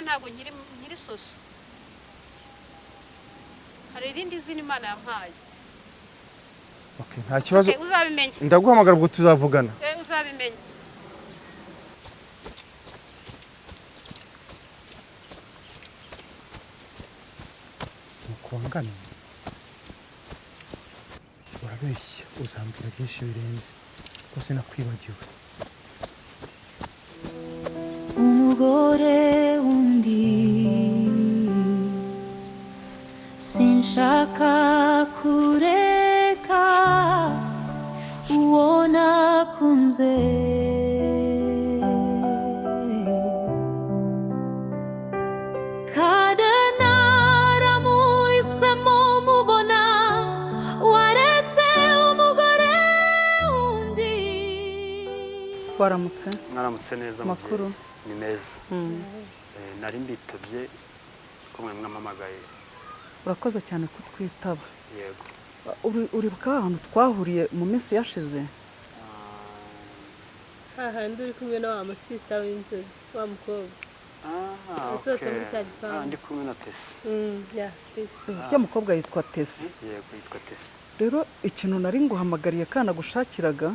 kandi ntabwo nkiri Soso hari irindi zina Imana yampaye okay nta kibazo uzabimenya ndaguhamagara ubwo tuzavugana uzabimenya mukwangana urabeshya uzambwira byinshi birenze kose nakwibagiwe umugore wundi sinshaka kureka uwo nakunze kada naramuhisemo mubona waretse umugore wundi waramutse mwaramutse neza makuru ni meza nari mbitobye ko mwe mwamamagaye urakoze cyane kutwitaba yego uri bw'ahantu twahuriye mu minsi yashize hahandi uri kumwe na wa musista w'inzobe wa mukobwa okay ndi kumwe na Tesi Tesi ya mukobwa yitwa Tesi yego yitwa Tesi rero ikintu nari nguhamagariye kana gushakiraga